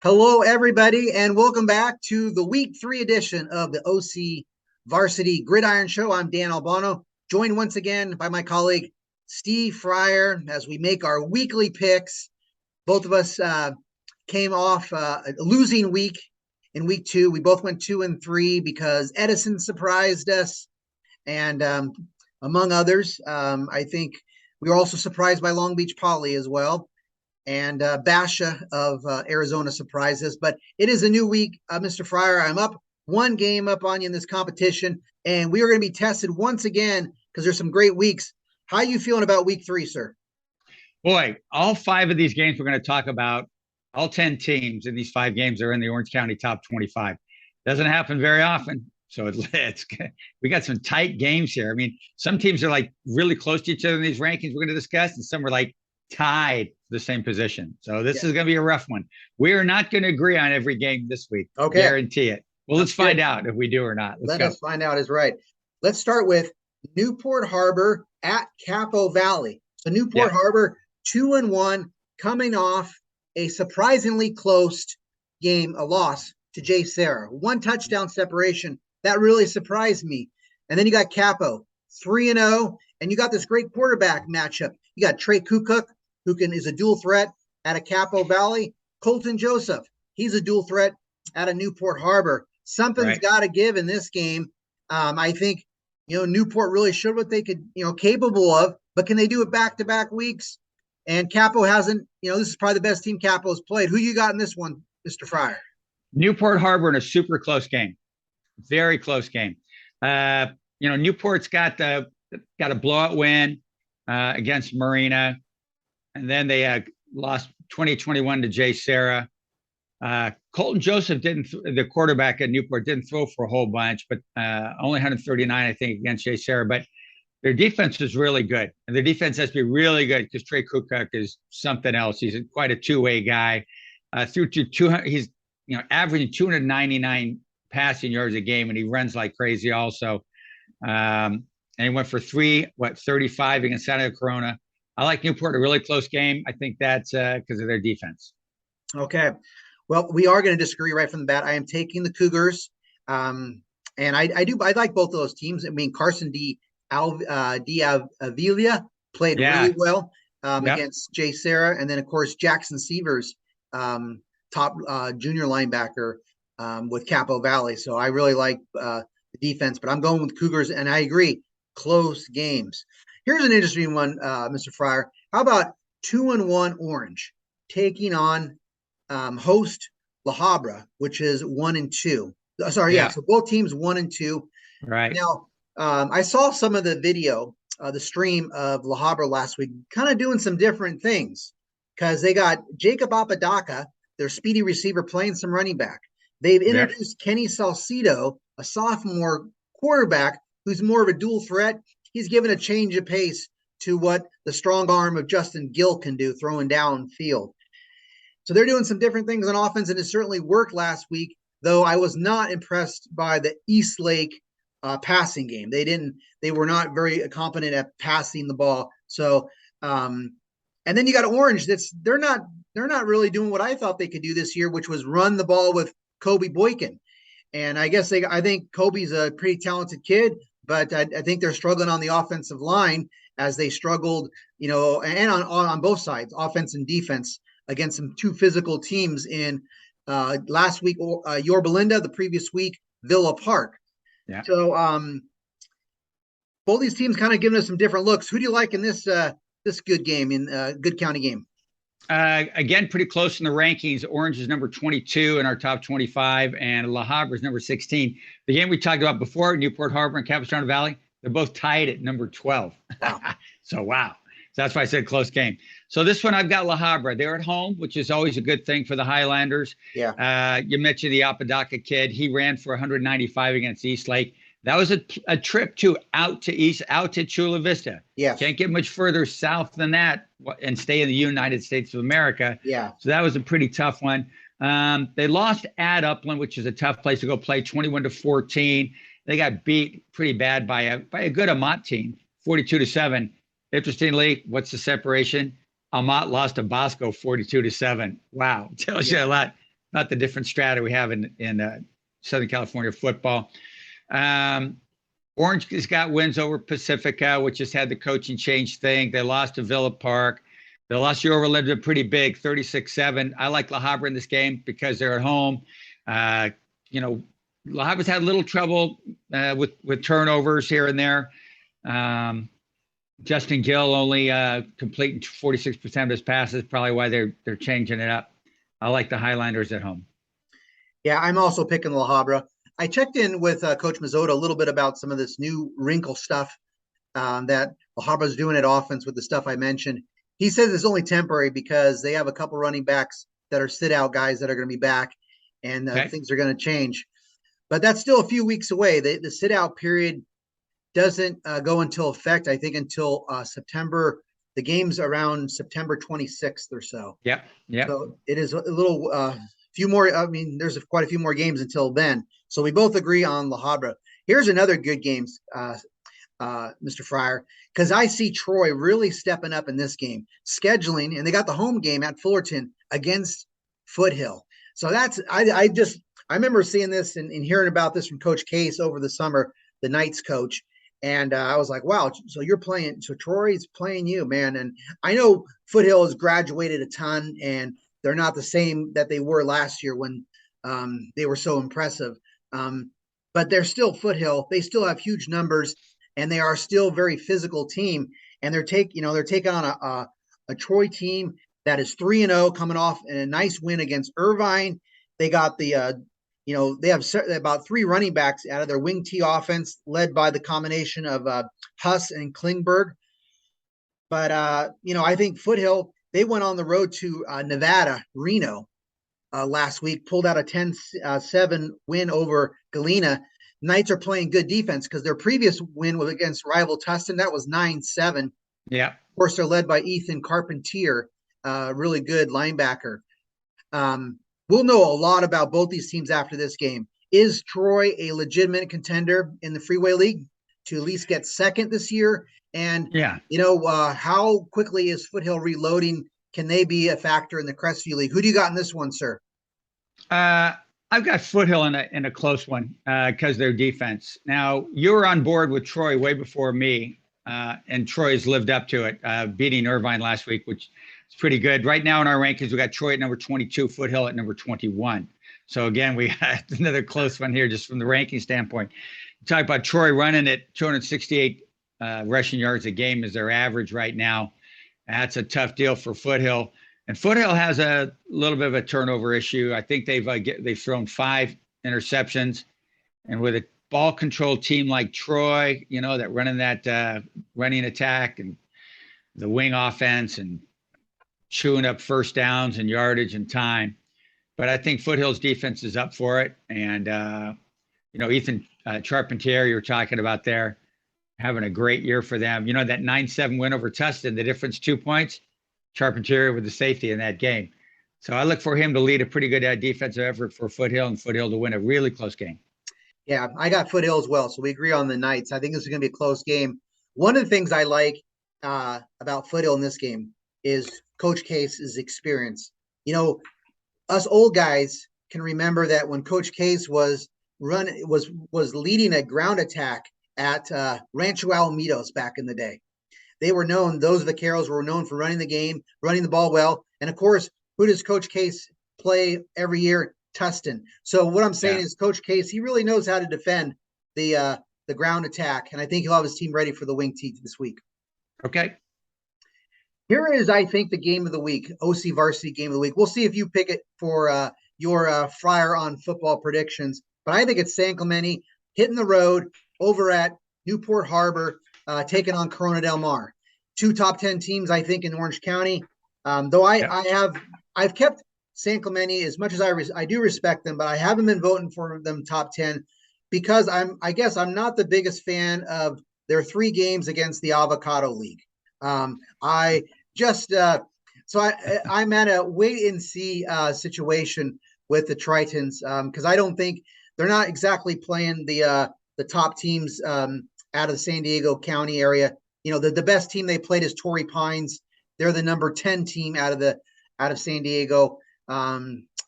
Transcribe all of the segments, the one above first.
Hello, everybody, and welcome back to the Week 3 edition of the OCVarsity Gridiron Show. I'm Dan Albano, joined once again by my colleague Steve Fryer as we make our weekly picks. Both of us came off a losing week in Week 2. We both went 2-3 because Edison surprised us, and among others, I think we were also surprised by Long Beach Poly as well. And Basha of Arizona surprises. But it is a new week, Mr. Fryer. I'm up one game up on you in this competition, and we are going to be tested once again because there's some great weeks. How are you feeling about Week 3, sir? Boy, all 5 of these games we're going to talk about, all 10 teams in these 5 games are in the Orange County top 25. Doesn't happen very often. So we got some tight games here. I mean, some teams are like really close to each other in these rankings we're going to discuss, and some are like tied the same position. So this is going to be a rough one. We are not going to agree on every game this week. Okay. Guarantee it. Well, let's find out if we do or not. Let us find out is right. Let's start with Newport Harbor at Capo Valley. So Newport Harbor 2-1, coming off a surprisingly close game, a loss to Jay Sarah. 1 touchdown separation. That really surprised me. And then you got Capo 3-0, and you got this great quarterback matchup. You got Trey Kukuk, who is a dual threat out of Capo Valley. Colton Joseph, he's a dual threat out of Newport Harbor. Something's got to give in this game. I think, Newport really showed what they could, capable of, but can they do it back-to-back weeks? And Capo hasn't, this is probably the best team Capo's played. Who you got in this one, Mr. Fryer? Newport Harbor in a super close game. Very close game. Newport's got a blowout win against Marina. And then they lost 2021 to Jay Sarah. Colton Joseph the quarterback at Newport, didn't throw for a whole bunch, but only 139, I think, against Jay Sarah. But their defense is really good. And their defense has to be really good because Trey Kukuk is something else. He's quite a two-way guy. Through to 200, he's averaging 299 passing yards a game, and he runs like crazy also. And he went for 35 against Santa Corona. I like Newport, a really close game. I think that's because of their defense. Okay. Well, we are going to disagree right from the bat. I am taking the Cougars. And I like both of those teams. I mean, Carson Avila played really well against Jay Sarah. And then, of course, Jackson Severs, top junior linebacker with Capo Valley. So I really like the defense, but I'm going with Cougars, and I agree. Close games. Here's an interesting one, Mr. Fryer. How about 2-1 Orange taking on host La Habra, which is 1-2. Sorry, so both teams 1-2. Right. Now, I saw some of the video, the stream of La Habra last week, kind of doing some different things because they got Jacob Apodaca, their speedy receiver, playing some running back. They've introduced Kenny Salcido, a sophomore quarterback who's more of a dual threat. He's given a change of pace to what the strong arm of Justin Gill can do, throwing downfield. So they're doing some different things on offense, and it certainly worked last week, though I was not impressed by the Eastlake passing game. They were not very competent at passing the ball. So, and then you got Orange. They're not really doing what I thought they could do this year, which was run the ball with Kobe Boykin. And I think Kobe's a pretty talented kid, but I think they're struggling on the offensive line as they struggled, and on both sides, offense and defense, against some 2 physical teams in last week, Yorba Linda, the previous week, Villa Park. Yeah. So both these teams kind of giving us some different looks. Who do you like in this good game, in good county game? Again, pretty close in the rankings. Orange is number 22 in our top 25, and La Habra is number 16. The game we talked about before, Newport Harbor and Capistrano Valley, they're both tied at number 12. Wow. So that's why I said close game. So this one, I've got La Habra. They're at home, which is always a good thing for the Highlanders. Yeah. You mentioned the Apodaca kid. He ran for 195 against Eastlake. That was a trip too, out to Chula Vista. Yeah. Can't get much further south than that and stay in the United States of America. Yeah. So that was a pretty tough one. They lost at Upland, which is a tough place to go play, 21-14. They got beat pretty bad by a good Amat team, 42-7. Interestingly, what's the separation? Amat lost to Bosco 42-7. Wow. Tells you a lot. about the different strata we have in Southern California football. Orange has got wins over Pacifica, which has had the coaching change thing. They lost to Villa Park. They lost to Overland pretty big, 36-7. I like La Habra in this game because they're at home. La Habra's had a little trouble with turnovers here and there. Justin Gill only completing 46% of his passes, probably why they're changing it up. I like the Highlanders at home. Yeah, I'm also picking La Habra. I checked in with Coach Mazzota a little bit about some of this new wrinkle stuff that La Habra's doing at offense with the stuff I mentioned. He says it's only temporary because they have a couple running backs that are sit-out guys that are going to be back, and things are going to change. But that's still a few weeks away. The sit-out period doesn't go into effect, I think, until September. The game's around September 26th or so. Yep. So it is a little few more. I mean, there's quite a few more games until then. So we both agree on La Habra. Here's another good game, Mr. Fryer, because I see Troy really stepping up in this game, scheduling, and they got the home game at Fullerton against Foothill. So that's I remember seeing this and hearing about this from Coach Case over the summer, the Knights coach. And I was like, wow, so Troy's playing you, man. And I know Foothill has graduated a ton, and they're not the same that they were last year when they were so impressive. But they're still Foothill. They still have huge numbers, and they are still a very physical team. And they're taking on a Troy team that is 3-0, coming off a nice win against Irvine. They got they have about 3 running backs out of their wing T offense, led by the combination of Huss and Klingberg. But I think Foothill, they went on the road to Nevada, Reno, last week, pulled out a 10-7 win over Galena. Knights are playing good defense because their previous win was against rival Tustin. That was 9-7. Yeah. Of course, they're led by Ethan Carpentier, really good linebacker. We'll know a lot about both these teams after this game. Is Troy a legitimate contender in the Freeway League to at least get second this year? And, how quickly is Foothill reloading? Can they be a factor in the Crestview League? Who do you got in this one, sir? I've got Foothill in a close one because their defense. Now, you were on board with Troy way before me, and Troy's lived up to it, beating Irvine last week, which is pretty good. Right now in our rankings, we got Troy at number 22, Foothill at number 21. So, again, we got another close one here just from the ranking standpoint. Talk about Troy running at 268 rushing yards a game is their average right now. That's a tough deal for Foothill. And Foothill has a little bit of a turnover issue. I think they've thrown 5 interceptions. And with a ball control team like Troy, that running attack and the wing offense and chewing up first downs and yardage and time. But I think Foothill's defense is up for it. And, Ethan Charpentier, you were talking about there, having a great year for them. That 9-7 win over Tustin, the difference 2 points, Charpentier with the safety in that game. So I look for him to lead a pretty good defensive effort for Foothill and Foothill to win a really close game. Yeah, I got Foothill as well. So we agree on the Knights. I think this is going to be a close game. One of the things I like about Foothill in this game is Coach Case's experience. Us old guys can remember that when Coach Case was leading a ground attack at Rancho Alamitos back in the day. They were known, those vaqueros were known for running the game, running the ball well. And of course, who does Coach Case play every year? Tustin. So what I'm saying is Coach Case, he really knows how to defend the ground attack. And I think he'll have his team ready for the wing tee this week. Okay. Here is, I think, the game of the week, OCVarsity game of the week. We'll see if you pick it for your Fryer on football predictions. But I think it's San Clemente hitting the road over at Newport Harbor, taking on Corona del Mar. 2 top 10 teams, I think, in Orange County. Though I've kept San Clemente as much as I do respect them, but I haven't been voting for them top 10 because I guess I'm not the biggest fan of their 3 games against the Avocado League. I'm at a wait and see situation with the Tritons because I don't think they're not exactly playing the top teams out of the San Diego County area. The best team they played is Torrey Pines. They're the number 10 team out of San Diego.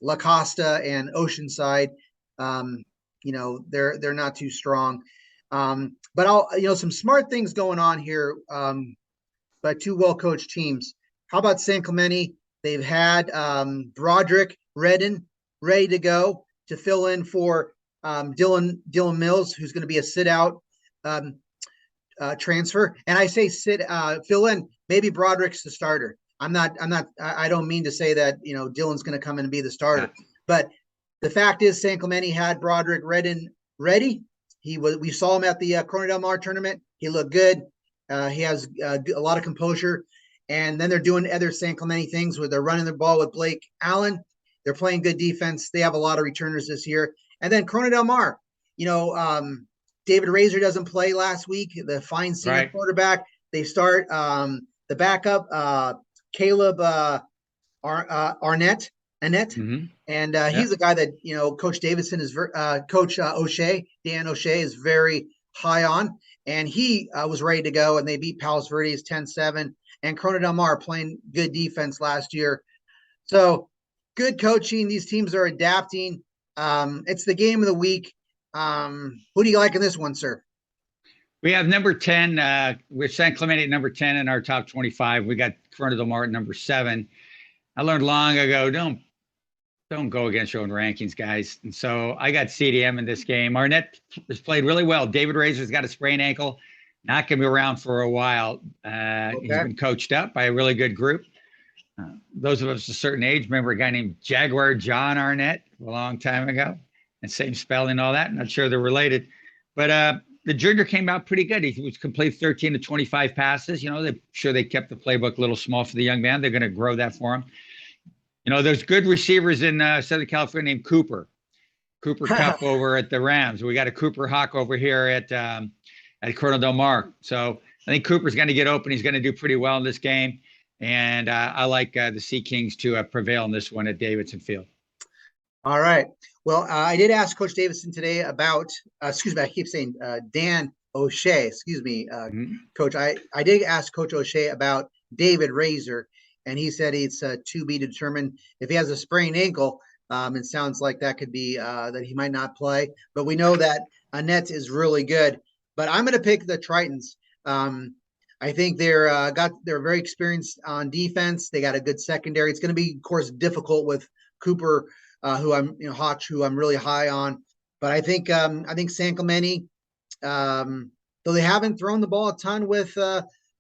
La Costa and Oceanside. They're not too strong. But some smart things going on here. But two well-coached teams. How about San Clemente? They've had Broderick Redden ready to go to fill in for Dylan Mills, who's going to be a sit-out transfer. And I say fill in. Maybe Broderick's the starter. I don't mean to say that Dylan's going to come in and be the starter, but the fact is San Clemente had Broderick Redden ready. We saw him at the Corona del Mar tournament. He looked good. He has a lot of composure. And then they're doing other San Clemente things where they're running the ball with Blake Allen. They're playing good defense. They have a lot of returners this year. And then Corona del Mar, David Razor doesn't play last week, the fine senior quarterback. They start the backup, Caleb Annett. Mm-hmm. And he's a guy that, Coach Davidson is Coach Dan O'Shea is very high on. And he was ready to go, and they beat Palos Verdes 10-7. And Corona del Mar playing good defense last year. So good coaching. These teams are adapting. It's the game of the week. Who do you like in this one, sir? We have number 10. We're San Clemente at number 10 in our top 25. We got Corona del Mar at number 7. I learned long ago, don't go against your own rankings, guys. And so I got CDM in this game. Arnett has played really well. David Razor's got a sprained ankle. Not going to be around for a while. He's been coached up by a really good group. Those of us a certain age remember a guy named Jaguar John Arnett a long time ago, and same spelling and all that. I'm not sure they're related. But the junior came out pretty good. He was complete 13 to 25 passes. They're sure they kept the playbook a little small for the young man. They're going to grow that for him. There's good receivers in Southern California named Cooper Cup over at the Rams. We got a Cooper Hawk over here at Corona del Mar. So I think Cooper's going to get open. He's going to do pretty well in this game. And I like the Sea Kings to prevail in this one at Davidson Field. All right. Well, I did ask Coach Davidson today about, I keep saying Dan O'Shea, Coach. I did ask Coach O'Shea about David Razor, and he said it's to be determined. If he has a sprained ankle, it sounds like that could be that he might not play. But we know that Annette is really good. But I'm going to pick the Tritons. I think they're very experienced on defense. They got a good secondary. It's going to be, of course, difficult with Cooper, Hotch, who I'm really high on. But I think San Clemente, though they haven't thrown the ball a ton with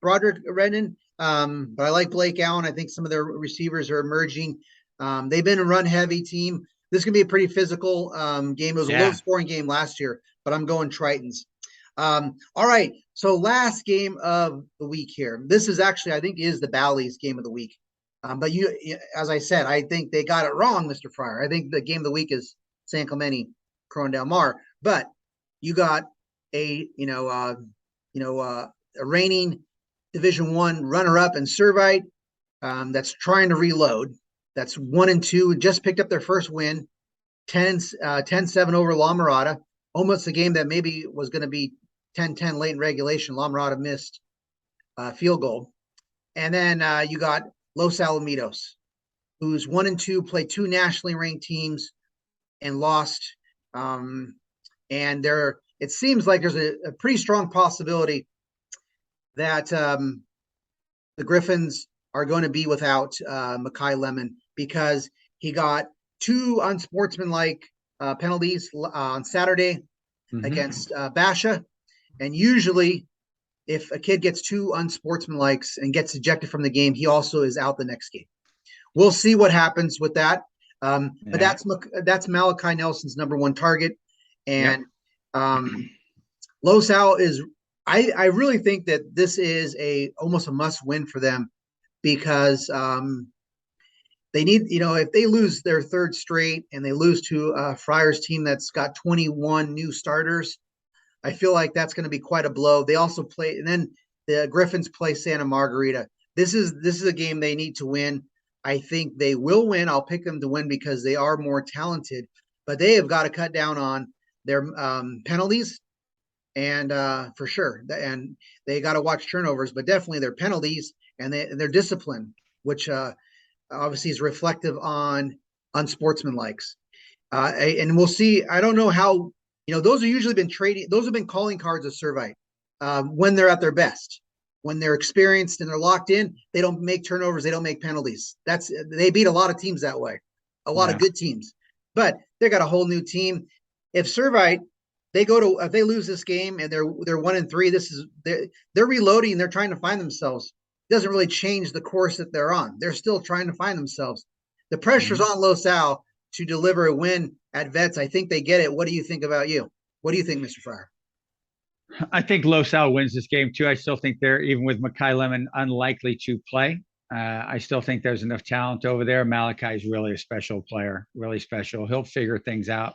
Broderick Redden, but I like Blake Allen. I think some of their receivers are emerging. They've been a run-heavy team. This is going to be a pretty physical game. It was a low-scoring game last year, but I'm going Tritons. All right. So last game of the week here. This is actually, I think, is the Bally's game of the week. But as I said, I think they got it wrong, Mr. Fryer. I think the game of the week is San Clemente, Corona del Mar. But you got a reigning Division I runner-up in Servite that's trying to reload. That's 1-2, just picked up their first win, 10-7 over La Mirada. Almost a game that maybe was going to be 10-10 late in regulation. La Mirada missed field goal. And then you got Los Alamitos, who's 1-2, played two nationally ranked teams and lost. And it seems like there's a pretty strong possibility that the Griffins are going to be without Makai Lemon because he got two unsportsmanlike penalties on Saturday against Basha. And usually if a kid gets two unsportsmanlikes and gets ejected from the game, he also is out the next game. We'll see what happens with that. But that's Malachi Nelson's number one target. And Los Al is I really think that this is almost a must win for them because they need, if they lose their third straight and they lose to Friars team that's got 21 new starters, I feel like that's going to be quite a blow. They also play, and then the Griffins play Santa Margarita. This is a game they need to win. I think they will win. I'll pick them to win because they are more talented, but they have got to cut down on their penalties and for sure. And they got to watch turnovers, but definitely their penalties and their discipline, which obviously is reflective on unsportsmanlike. And we'll see. I don't know how, those have usually been trading. Those have been calling cards of Servite when they're at their best. When they're experienced and they're locked in, they don't make turnovers. They don't make penalties. They beat a lot of teams that way, a lot of good teams. But they got a whole new team. If Servite, if they lose this game and they're 1-3, they're reloading and they're trying to find themselves. It doesn't really change the course that they're on. They're still trying to find themselves. The pressure's on Los Al to deliver a win at Vets. I think they get it. What do you think about you? What do you think, Mr. Fryer? I think Los Al wins this game too. I still think they're, even with Makai Lemon unlikely to play, I still think there's enough talent over there. Malachi is really a special player, really special. He'll figure things out.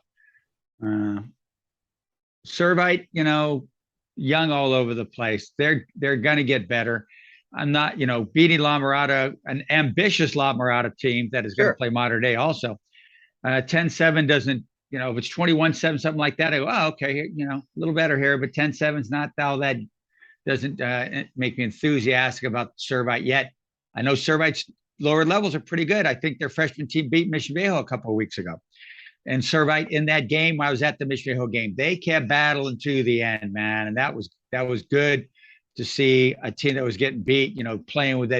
Servite, young all over the place. They're going to get better. I'm not, beating La Mirada, an ambitious La Mirada team that is going to play modern day also. 10-7 doesn't, if it's 21-7, something like that, I go, oh, okay, a little better here, but 10-7 is not all that, doesn't make me enthusiastic about Servite yet. I know Servite's lower levels are pretty good. I think their freshman team beat Mission Viejo a couple of weeks ago. And Servite in that game, I was at the Mission Viejo game. They kept battling to the end, man. And that was good to see a team that was getting beat, playing with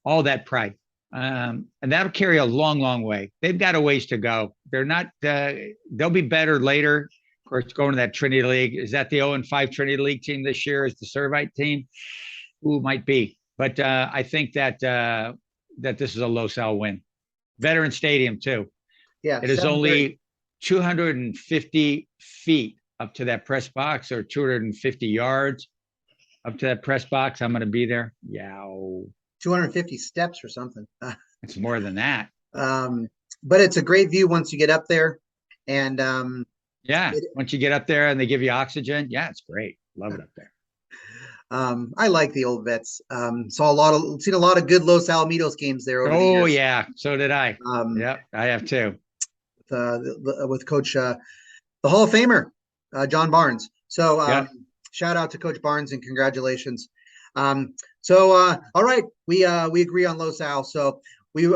all that pride. And that'll carry a long, long way. They've got a ways to go. They're not, they'll be better later. Of course, going to that Trinity League. Is that the 0-5 Trinity League team this year? Is the Servite team? Ooh, might be. But I think that this is a Los Al win. Veteran Stadium, too. Yeah. It is only 250 feet up to that press box, or 250 yards up to that press box. I'm going to be there. Yeah. 250 steps or something. It's more than that. But it's a great view once you get up there. And once you get up there and they give you oxygen, it's great. Love it up there. I like the old Vets. Seen a lot of good Los Alamitos games there over the years. Oh yeah, so did I. I have too. With Coach, the Hall of Famer, John Barnes. So shout out to Coach Barnes and congratulations. All right, we agree on Los Al. So we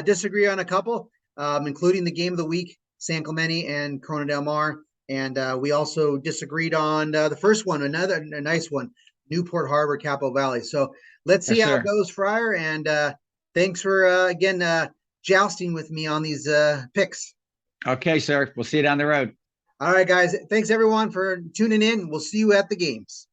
disagree on a couple, including the game of the week, San Clemente and Corona del Mar, and we also disagreed on the first one, a nice one, Newport Harbor, Capo Valley. So let's see how it goes, Fryer. And thanks for again jousting with me on these picks. Okay, sir. We'll see you down the road. All right, guys. Thanks everyone for tuning in. We'll see you at the games.